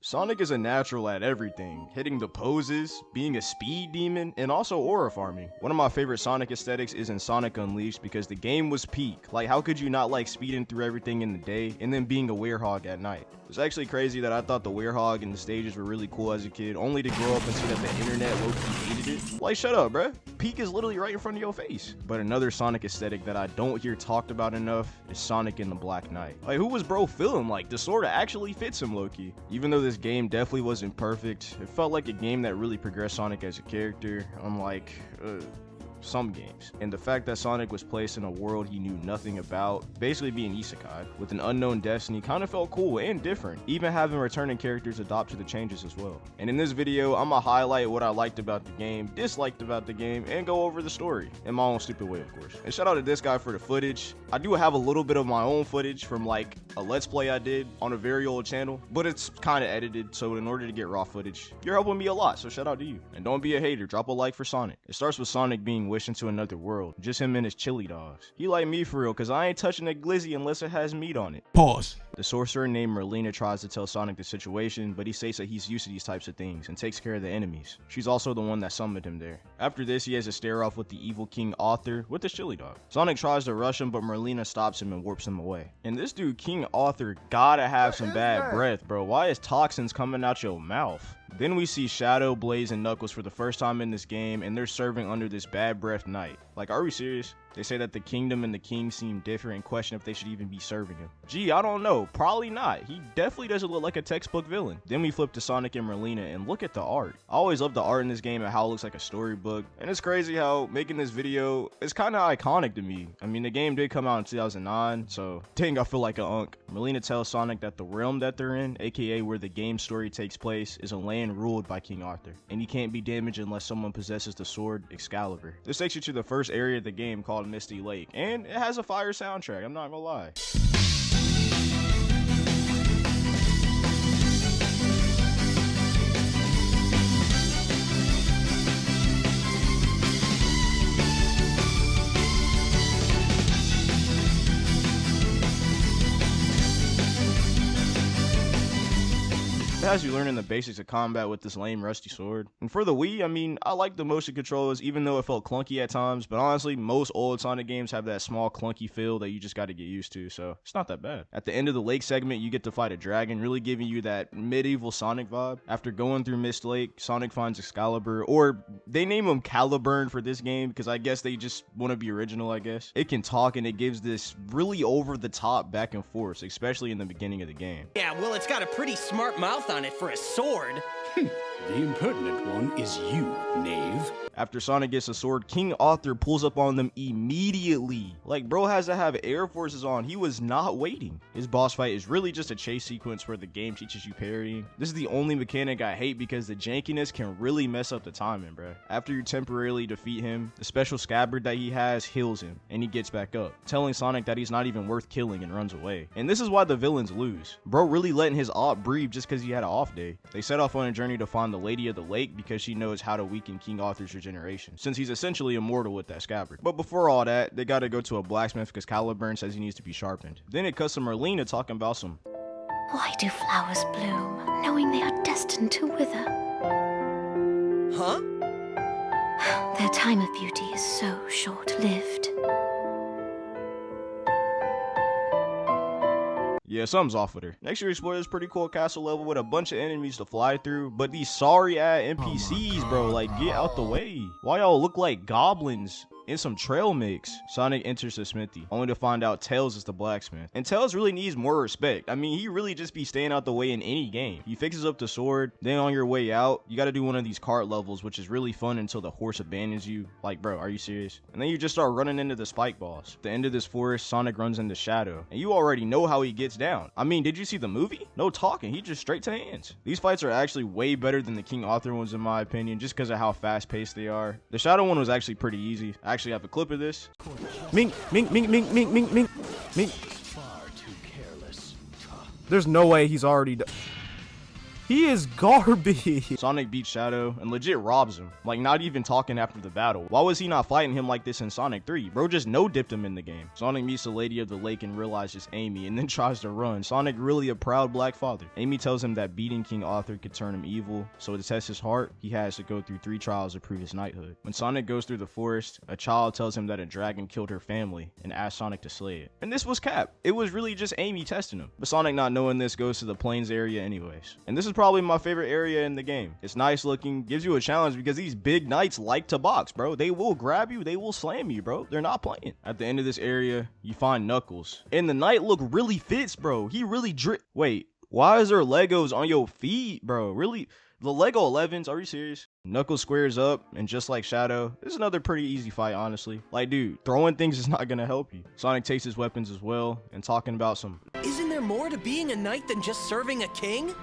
Sonic is a natural at everything, hitting the poses, being a speed demon, and also aura farming. One of my favorite Sonic aesthetics is in Sonic Unleashed because the game was peak. Like, how could you not like speeding through everything in the day and then being a werehog at night? It's actually crazy that I thought the werehog and the stages were really cool as a kid, only to grow up and see that the internet low-key hated it. Like, shut up, bruh. Peak is literally right in front of your face. But another Sonic aesthetic that I don't hear talked about enough is Sonic in the Black Knight. Like, who was bro feeling like? The sword actually fits him low-key. Even though this game definitely wasn't perfect, it felt like a game that really progressed Sonic as a character, unlike some games. And the fact that Sonic was placed in a world he knew nothing about, basically being isekai, with an unknown destiny, kind of felt cool and different, even having returning characters adopt to the changes as well. And in this video, I'm gonna highlight what I liked about the game, disliked about the game, and go over the story, in my own stupid way, of course. And shout out to this guy for the footage. I do have a little bit of my own footage from like a Let's Play I did on a very old channel, but it's kind of edited, so in order to get raw footage, you're helping me a lot, so shout out to you. And don't be a hater, drop a like for Sonic. It starts with Sonic being wished into another world, just him and his chili dogs. He like me for real, cause I ain't touching a glizzy unless it has meat on it. Pause. The sorcerer named Merlina tries to tell Sonic the situation, but he states that he's used to these types of things and takes care of the enemies. She's also the one that summoned him there. After this, he has a stare off with the evil King Arthur with his chili dog. Sonic tries to rush him, but Merlina stops him and warps him away. And this dude, King Arthur, gotta have some bad breath, bro. Why is toxins coming out your mouth? Then we see Shadow, Blaze, and Knuckles for the first time in this game, and they're serving under this bad breath knight. Like, are we serious? They say that the kingdom and the king seem different and question if they should even be serving him. Gee, I don't know. Probably not. He definitely doesn't look like a textbook villain. Then we flip to Sonic and Merlina and look at the art. I always love the art in this game and how it looks like a storybook. And it's crazy how making this video is kind of iconic to me. I mean, the game did come out in 2009, so dang, I feel like a unk. Merlina tells Sonic that the realm that they're in, aka where the game story takes place, is a land ruled by King Arthur, and he can't be damaged unless someone possesses the sword Excalibur. This takes you to the first area of the game called Misty Lake, and it has a fire soundtrack, I'm not gonna lie. It has you learning the basics of combat with this lame rusty sword. And for the Wii, I mean, I like the motion controls even though it felt clunky at times, but honestly, most old Sonic games have that small clunky feel that you just got to get used to, so it's not that bad. At the end of the lake segment, you get to fight a dragon, really giving you that medieval Sonic vibe. After going through Mist Lake, Sonic finds Excalibur, or they name him Caliburn for this game because I guess they just want to be original, I guess. It can talk and it gives this really over the top back and forth, especially in the beginning of the game. Yeah, well, it's got a pretty smart mouth on it for a sword. The impertinent one is you, knave. After Sonic gets a sword, King Arthur pulls up on them immediately. Like, bro has to have Air Forces on. He was not waiting. His boss fight is really just a chase sequence where the game teaches you parrying. This is the only mechanic I hate because the jankiness can really mess up the timing, bro. After you temporarily defeat him, the special scabbard that he has heals him, and he gets back up, telling Sonic that he's not even worth killing and runs away. And this is why the villains lose. Bro really letting his op breathe just because he had an off day. They set off on a journey to find the Lady of the Lake because she knows how to weaken King Arthur's regeneration, since he's essentially immortal with that scabbard. But before all that, they gotta go to a blacksmith because Caliburn says he needs to be sharpened. Then it cuts to Merlina talking about some Why do flowers bloom, knowing they are destined to wither? Huh? Their time of beauty is so short-lived. yeah, something's off with her. Next, you explore this pretty cool castle level with a bunch of enemies to fly through, but these sorry-ass NPCs, bro, like, get out the way. Why y'all look like goblins in some trail mix? Sonic enters the smithy, only to find out Tails is the blacksmith. And Tails really needs more respect. I mean, he really just be staying out the way in any game. He fixes up the sword, then on your way out, you gotta do one of these cart levels, which is really fun until the horse abandons you. Like, bro, are you serious? And then you just start running into the spike boss. At the end of this forest, Sonic runs into Shadow, and you already know how he gets down. I mean, did you see the movie? No talking, he just straight to hands. These fights are actually way better than the King Arthur ones in my opinion, just because of how fast-paced they are. The Shadow one was actually pretty easy. I actually have a clip of this. Mink, mink, mink, mink, mink, mink, mink, mink. Far too careless. There's no way he's already He is garbage. Sonic beats Shadow and legit robs him, like not even talking after the battle. Why was he not fighting him like this in Sonic 3? Bro just no-dipped him in the game. Sonic meets the Lady of the Lake and realizes Amy and then tries to run. Sonic really a proud black father. Amy tells him that beating King Arthur could turn him evil, so to test his heart, he has to go through 3 trials to prove his knighthood. When Sonic goes through the forest, a child tells him that a dragon killed her family and asks Sonic to slay it. And this was cap. It was really just Amy testing him. But Sonic, not knowing this, goes to the plains area anyways. And this is probably my favorite area in the game. It's nice looking, gives you a challenge because these big knights like to box, bro. They will grab you, they will slam you, bro. They're not playing. At the end of this area, you find Knuckles. And the knight look really fits, bro. He really wait, why is there Legos on your feet, bro? Really? The Lego 11s, are you serious? Knuckles squares up, and just like Shadow, this is another pretty easy fight, honestly. Like, dude, throwing things is not gonna help you. Sonic takes his weapons as well, and talking about some... Isn't there more to being a knight than just serving a king?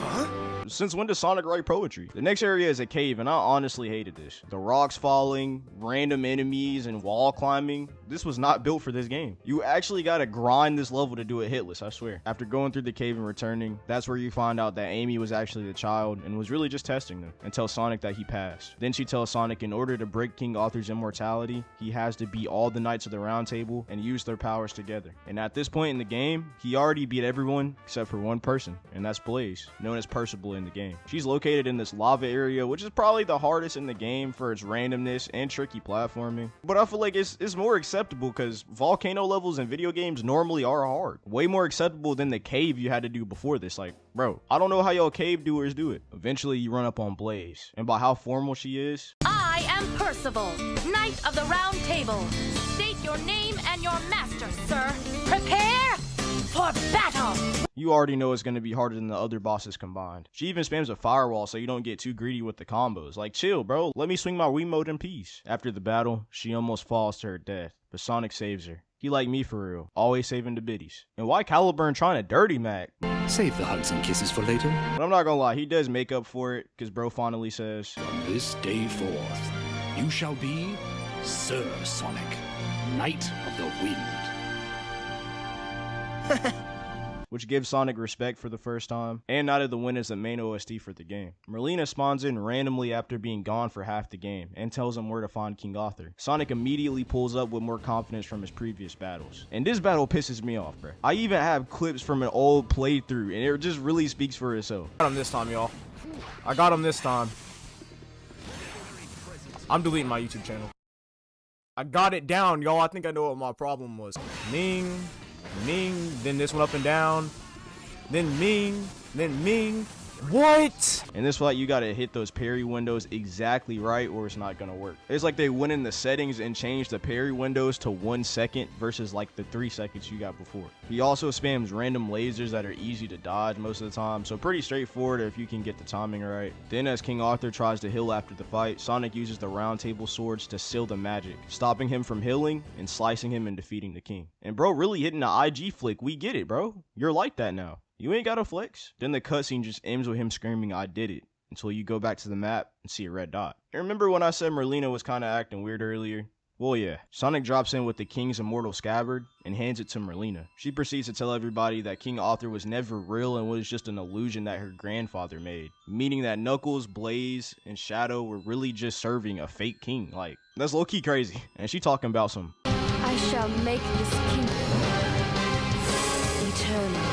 Huh? Since when does Sonic write poetry? The next area is a cave, and I honestly hated this. The rocks falling, random enemies, and wall climbing. This was not built for this game. You actually gotta grind this level to do it hitless, I swear. After going through the cave and returning, that's where you find out that Amy was actually the child and was really just testing them, and tells Sonic that he passed. Then she tells Sonic in order to break King Arthur's immortality, he has to beat all the Knights of the Round Table and use their powers together. And at this point in the game, he already beat everyone except for one person, and that's Blaze, known as Percival in the game. She's located in this lava area, which is probably the hardest in the game for its randomness and tricky platforming. But I feel like it's more acceptable because volcano levels in video games normally are hard. Way more acceptable than the cave you had to do before this. Like, bro, I don't know how y'all cave doers do it. Eventually, you run up on Blaze. And by how formal she is... I am Percival, Knight of the Round Table. State your name and your master, sir. Prepare for battle! You already know it's going to be harder than the other bosses combined. She even spams a firewall so you don't get too greedy with the combos. Like, chill, bro. Let me swing my Wiimote in peace. After the battle, she almost falls to her death, but Sonic saves her. He like me for real, always saving the biddies. And why Caliburn trying to dirty Mac? Save the hugs and kisses for later. But I'm not gonna lie, he does make up for it, because bro finally says, From this day forth, you shall be Sir Sonic, Knight of the Wind. which gives Sonic respect for the first time, and Night of the Wind is the main OST for the game. Merlina spawns in randomly after being gone for half the game, and tells him where to find King Arthur. Sonic immediately pulls up with more confidence from his previous battles. And this battle pisses me off, bro. I even have clips from an old playthrough, and it just really speaks for itself. I got him this time, y'all. I got him this time. I'm deleting my YouTube channel. I got it down, y'all. I think I know what my problem was. Ming, Ming, then this one up and down, then Ming, then Ming. What? In this fight, you gotta hit those parry windows exactly right or it's not gonna work. It's like they went in the settings and changed the parry windows to 1 second versus like the 3 seconds you got before. He also spams random lasers that are easy to dodge most of the time, so pretty straightforward if you can get the timing right. Then as King Arthur tries to heal after the fight, Sonic uses the round table swords to seal the magic, stopping him from healing and slicing him and defeating the king. And bro really hitting the IG flick, we get it, bro. You're like that now. You ain't gotta flex. Then the cutscene just ends with him screaming, "I did it," until you go back to the map and see a red dot. And remember when I said Merlina was kinda acting weird earlier? Well, yeah. Sonic drops in with the King's immortal scabbard and hands it to Merlina. She proceeds to tell everybody that King Arthur was never real and was just an illusion that her grandfather made. Meaning that Knuckles, Blaze, and Shadow were really just serving a fake king. Like, that's low-key crazy. And she talking about some, I shall make this kingdom eternal.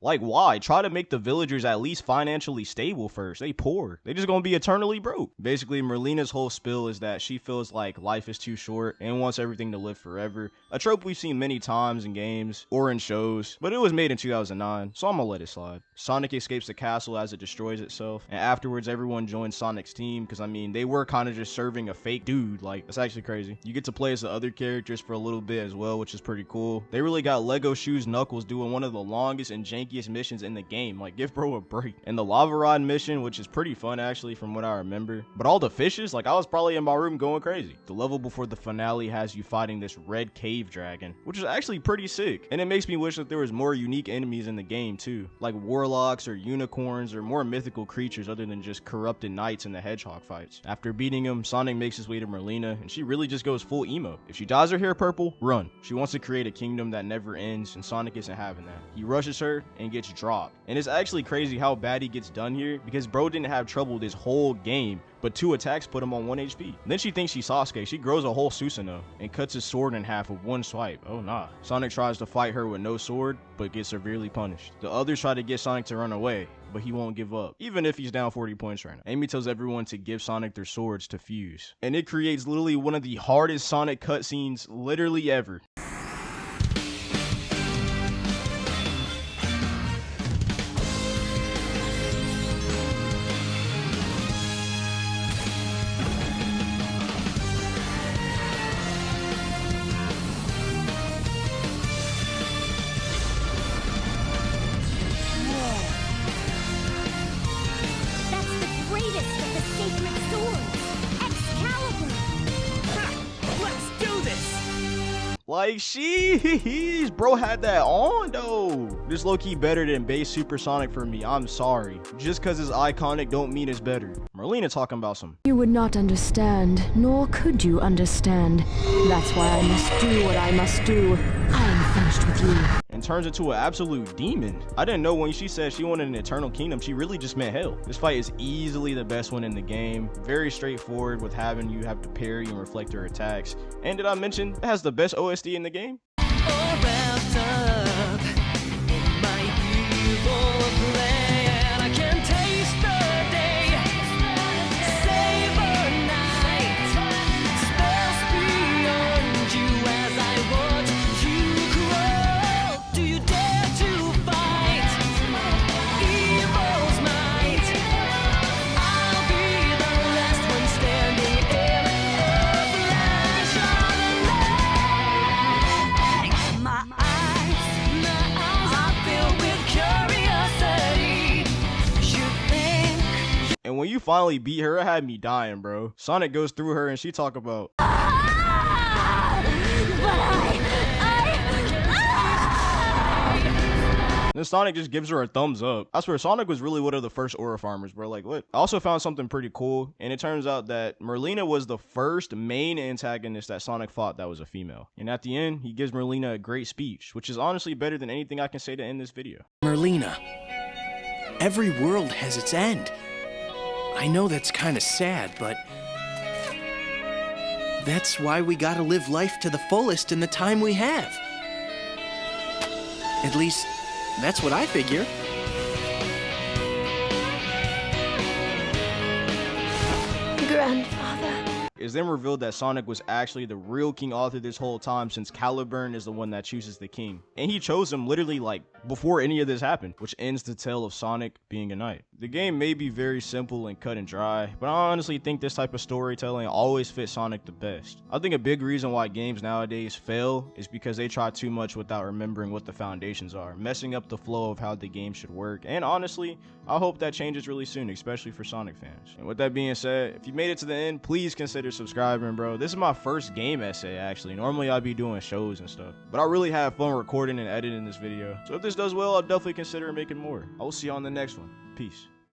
like, why? Try to make the villagers at least financially stable first. They poor. They just gonna be eternally broke. Basically, Merlina's whole spill is that she feels like life is too short and wants everything to live forever. A trope we've seen many times in games or in shows, but it was made in 2009, so I'm gonna let it slide. Sonic escapes the castle as it destroys itself, and afterwards everyone joins Sonic's team, because I mean, they were kind of just serving a fake dude. Like, that's actually crazy. You get to play as the other characters for a little bit as well, which is pretty cool. They really got Lego Shoes Knuckles doing one of the longest and jankiest missions in the game. Like, give bro a break. And the lava rod mission, which is pretty fun actually from what I remember, but all the fishes, like, I was probably in my room going crazy. The level before the finale has you fighting this red cave dragon, which is actually pretty sick, and it makes me wish that there was more unique enemies in the game too, like warlocks or unicorns or more mythical creatures other than just corrupted knights in the hedgehog fights. After beating him, Sonic makes his way to Merlina, and she really just goes full emo. If she dyes her hair purple, run. She wants to create a kingdom that never ends, and Sonic isn't having that. He rushes her and and gets dropped. And it's actually crazy how bad he gets done here, because bro didn't have trouble this whole game, but 2 attacks put him on 1 HP. Then she thinks she's Sasuke. She grows a whole Susanoo and cuts his sword in half with 1 swipe. Oh nah. Sonic tries to fight her with no sword, but gets severely punished. The others try to get Sonic to run away, but he won't give up, even if he's down 40 points right now. Amy tells everyone to give Sonic their swords to fuse, and it creates literally one of the hardest Sonic cutscenes literally ever. Like, sheesh, bro had that on though. This low-key better than base Supersonic for me. I'm sorry. Just cause it's iconic don't mean it's better. Merlina talking about some. You would not understand, nor could you understand. That's why I must do what I must do. I am finished with you. And turns into an absolute demon. I didn't know when she said she wanted an eternal kingdom, she really just meant hell. This fight is easily the best one in the game. Very straightforward with having you have to parry and reflect her attacks. And did I mention it has the best OST in the game? And when you finally beat her, it had me dying, bro. Sonic goes through her and she talk about, then Sonic just gives her a thumbs up. I swear, Sonic was really one of the first Aura farmers, bro. Like, what? I also found something pretty cool, and it turns out that Merlina was the first main antagonist that Sonic fought that was a female. And at the end, he gives Merlina a great speech, which is honestly better than anything I can say to end this video. Merlina, every world has its end. I know that's kind of sad, but that's why we gotta live life to the fullest in the time we have. At least, that's what I figure. Grandfather. It's then revealed that Sonic was actually the real King Arthur this whole time, since Caliburn is the one that chooses the king. And he chose him literally like before any of this happened, which ends the tale of Sonic being a knight. The game may be very simple and cut and dry, but I honestly think this type of storytelling always fits Sonic the best. I think a big reason why games nowadays fail is because they try too much without remembering what the foundations are, messing up the flow of how the game should work. And honestly, I hope that changes really soon, especially for Sonic fans. And with that being said, if you made it to the end, please consider subscribing, bro. This is my first game essay, actually. Normally I'd be doing shows and stuff, but I really have fun recording and editing this video. So if this does well, I'll definitely consider making more. I will see you on the next one. Peace.